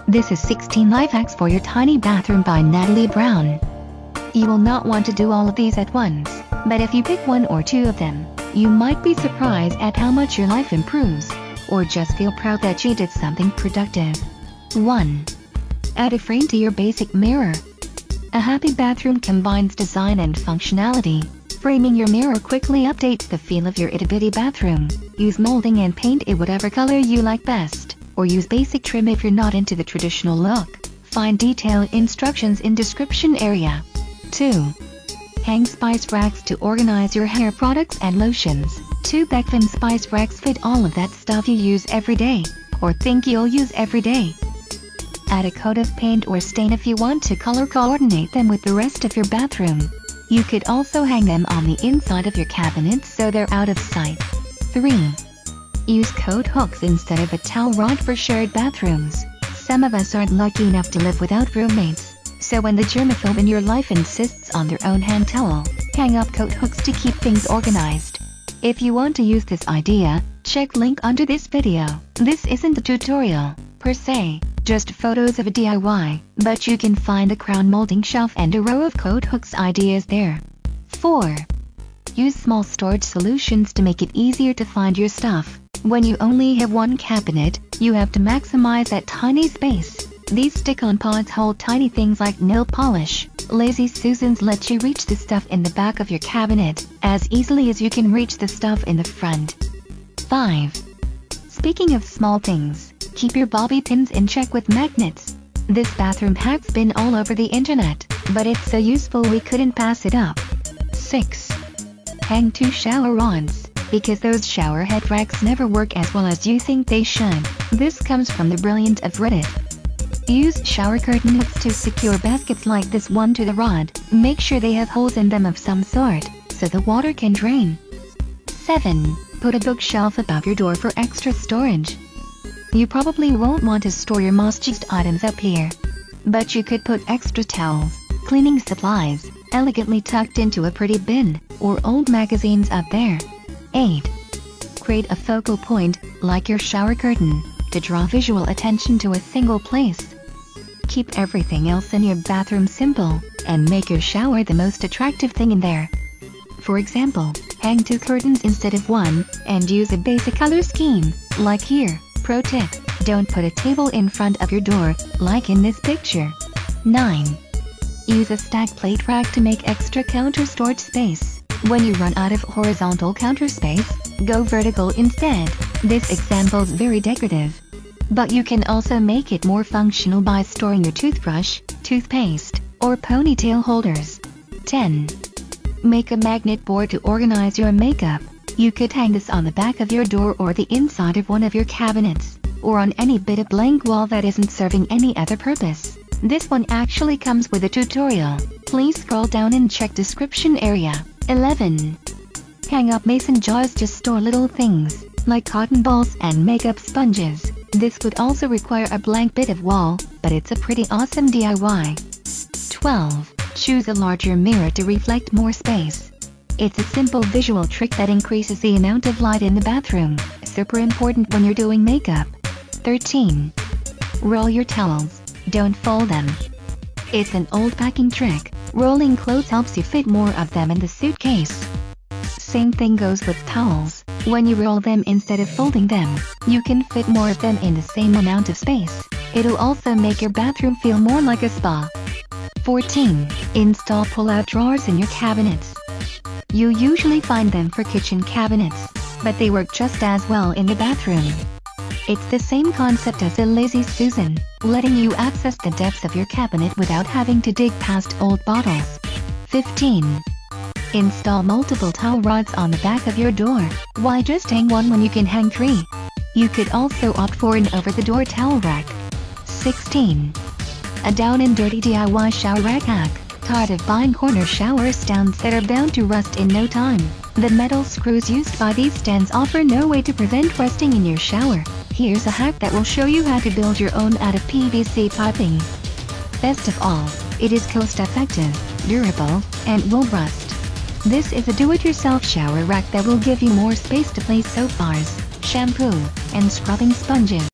This is 16 life hacks for your tiny bathroom by Natalie Brown. You will not want to do all of these at once, but if you pick one or two of them, you might be surprised at how much your life improves, or just feel proud that you did something productive. 1. Add a frame to your basic mirror. A happy bathroom combines design and functionality. Framing your mirror quickly updates the feel of your itty-bitty bathroom. Use molding and paint it whatever color you like best, or use basic trim if you're not into the traditional look. Find detailed instructions in description area. 2. Hang spice racks to organize your hair products and lotions. 2 Beckham spice racks fit all of that stuff you use every day, or think you'll use every day. Add a coat of paint or stain if you want to color coordinate them with the rest of your bathroom. You could also hang them on the inside of your cabinets so they're out of sight. 3. Use coat hooks instead of a towel rod for shared bathrooms. Some of us aren't lucky enough to live without roommates, so when the germaphobe in your life insists on their own hand towel, hang up coat hooks to keep things organized. If you want to use this idea, check link under this video. This isn't a tutorial, per se, just photos of a DIY, but you can find a crown molding shelf and a row of coat hooks ideas there. 4. Use small storage solutions to make it easier to find your stuff. When you only have one cabinet, you have to maximize that tiny space. These StickOnPods hold tiny things like nail polish. Lazy Susans let you reach the stuff in the back of your cabinet as easily as you can reach the stuff in the front. 5. Speaking of small things, keep your bobby pins in check with magnets. This bathroom hack's been all over the internet, but it's so useful we couldn't pass it up. 6. Hang 2 shower rods, because those shower head racks never work as well as you think they should. This comes from the brilliance of Reddit. Use shower curtain hooks to secure baskets like this one to the rod. Make sure they have holes in them of some sort, so the water can drain. 7. Put a bookshelf above your door for extra storage. You probably won't want to store your most-used items up here, but you could put extra towels, cleaning supplies, elegantly tucked into a pretty bin, or old magazines up there. 8. Create a focal point, like your shower curtain, to draw visual attention to a single place. Keep everything else in your bathroom simple, and make your shower the most attractive thing in there. For example, hang 2 curtains instead of 1, and use a basic color scheme, like here. Pro tip: don't put a table in front of your door, like in this picture. 9. Use a stack plate rack to make extra counter storage space. When you run out of horizontal counter space, go vertical instead. This example's very decorative, but you can also make it more functional by storing your toothbrush, toothpaste, or ponytail holders. 10. Make a magnet board to organize your makeup. You could hang this on the back of your door or the inside of one of your cabinets, or on any bit of blank wall that isn't serving any other purpose. This one actually comes with a tutorial. Please scroll down and check description area. 11. Hang up mason jars to store little things, like cotton balls and makeup sponges. This would also require a blank bit of wall, but it's a pretty awesome DIY. 12. Choose a larger mirror to reflect more space. It's a simple visual trick that increases the amount of light in the bathroom, super important when you're doing makeup. 13. Roll your towels, don't fold them. It's an old packing trick. Rolling clothes helps you fit more of them in the suitcase. Same thing goes with towels. When you roll them instead of folding them, you can fit more of them in the same amount of space. It'll also make your bathroom feel more like a spa. 14. Install pull-out drawers in your cabinets. You usually find them for kitchen cabinets, but they work just as well in the bathroom. It's the same concept as a Lazy Susan, letting you access the depths of your cabinet without having to dig past old bottles. 15. Install multiple towel rods on the back of your door. Why just hang one when you can hang 3? You could also opt for an over-the-door towel rack. 16. A down and dirty DIY shower rack hack. Tired of buying corner shower stands that are bound to rust in no time? The metal screws used by these stands offer no way to prevent rusting in your shower. Here's a hack that will show you how to build your own out of PVC piping. Best of all, it is cost-effective, durable, and will rust. This is a do-it-yourself shower rack that will give you more space to place soap bars, shampoo, and scrubbing sponges.